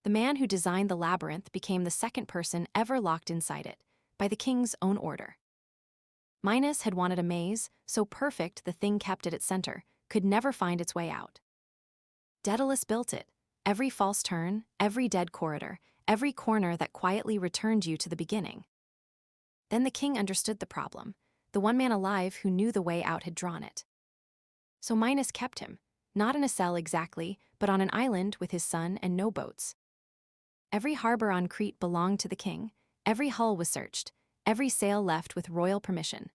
The man who designed the labyrinth became the second person ever locked inside it, by the king's own order. Minos had wanted a maze so perfect the thing kept at its center could never find its way out. Daedalus built it, every false turn, every dead corridor, every corner that quietly returned you to the beginning. Then the king understood the problem, the one man alive who knew the way out had drawn it. So Minos kept him, not in a cell exactly, but on an island with his son and no boats. Every harbor on Crete belonged to the king, every hull was searched, every sail left with royal permission.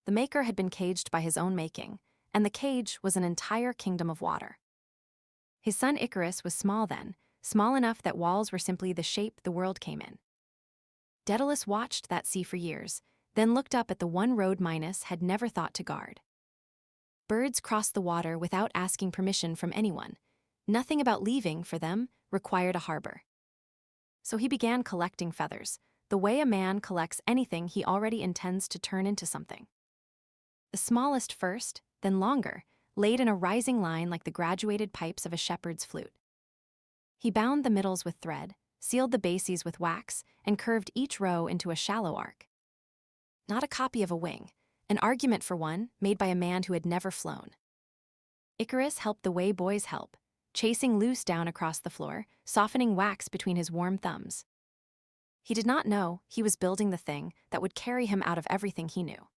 The maker had been caged by his own making, and the cage was an entire kingdom of water. His son Icarus was small then, small enough that walls were simply the shape the world came in. Daedalus watched that sea for years, then looked up at the one road Minos had never thought to guard. Birds crossed the water without asking permission from anyone. Nothing about leaving, for them, required a harbor. So he began collecting feathers, the way a man collects anything he already intends to turn into something. The smallest first, then longer, laid in a rising line like the graduated pipes of a shepherd's flute. He bound the middles with thread, sealed the bases with wax, and curved each row into a shallow arc. Not a copy of a wing, an argument for one made by a man who had never flown. Icarus helped the way boys help, chasing loose down across the floor, softening wax between his warm thumbs. He did not know he was building the thing that would carry him out of everything he knew.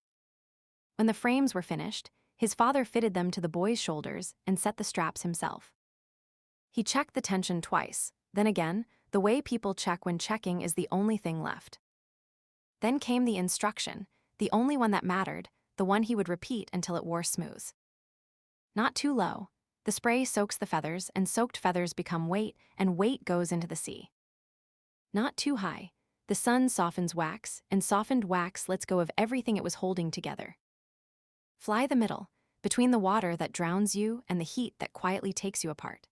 When the frames were finished, his father fitted them to the boy's shoulders and set the straps himself. He checked the tension twice, then again, the way people check when checking is the only thing left. Then came the instruction, the only one that mattered, the one he would repeat until it wore smooth. Not too low. The spray soaks the feathers, and soaked feathers become weight, and weight goes into the sea. Not too high. The sun softens wax, and softened wax lets go of everything it was holding together. Fly the middle, between the water that drowns you and the heat that quietly takes you apart.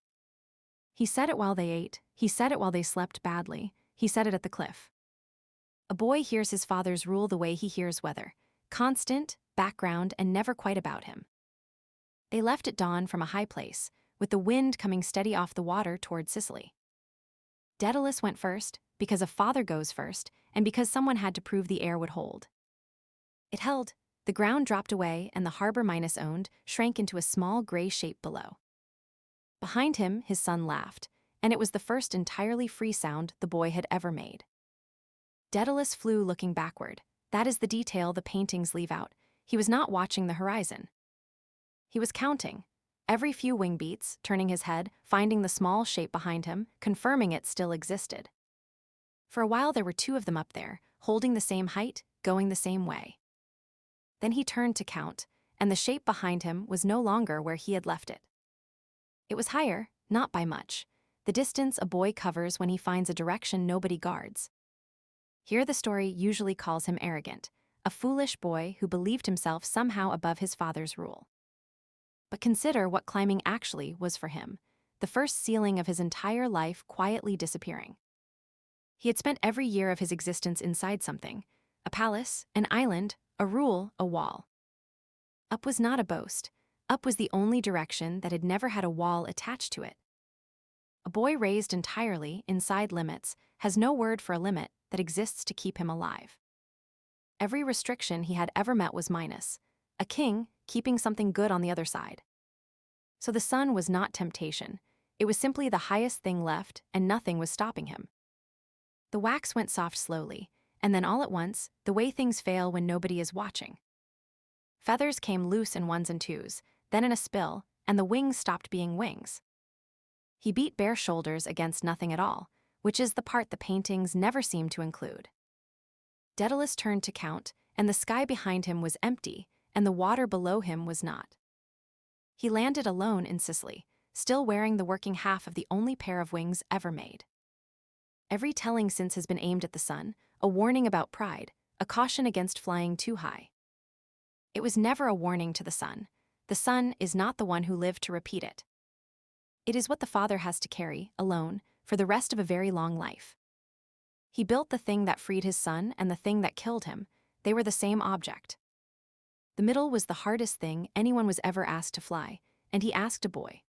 He said it while they ate, he said it while they slept badly, he said it at the cliff. A boy hears his father's rule the way he hears weather, constant, background, and never quite about him. They left at dawn from a high place, with the wind coming steady off the water toward Sicily. Daedalus went first, because a father goes first, and because someone had to prove the air would hold. It held, the ground dropped away, and the harbor Minos owned shrank into a small gray shape below. Behind him, his son laughed, and it was the first entirely free sound the boy had ever made. Daedalus flew looking backward. That is the detail the paintings leave out. He was not watching the horizon. He was counting. Every few wing beats, turning his head, finding the small shape behind him, confirming it still existed. For a while there were two of them up there, holding the same height, going the same way. Then he turned to count, and the shape behind him was no longer where he had left it. It was higher, not by much, the distance a boy covers when he finds a direction nobody guards. Here the story usually calls him arrogant, a foolish boy who believed himself somehow above his father's rule. But consider what climbing actually was for him, the first ceiling of his entire life quietly disappearing. He had spent every year of his existence inside something, a palace, an island, a rule, a wall. Up was not a boast. Up was the only direction that had never had a wall attached to it. A boy raised entirely inside limits has no word for a limit that exists to keep him alive. Every restriction he had ever met was Minos, a king keeping something good on the other side. So the sun was not temptation. It was simply the highest thing left, and nothing was stopping him. The wax went soft slowly, and then all at once, the way things fail when nobody is watching. Feathers came loose in ones and twos, then in a spill, and the wings stopped being wings. He beat bare shoulders against nothing at all, which is the part the paintings never seem to include. Daedalus turned to count, and the sky behind him was empty, and the water below him was not. He landed alone in Sicily, still wearing the working half of the only pair of wings ever made. Every telling since has been aimed at the sun, a warning about pride, a caution against flying too high. It was never a warning to the sun. The sun is not the one who lived to repeat it. It is what the father has to carry, alone, for the rest of a very long life. He built the thing that freed his son and the thing that killed him. They were the same object. The middle was the hardest thing anyone was ever asked to fly, and he asked a boy.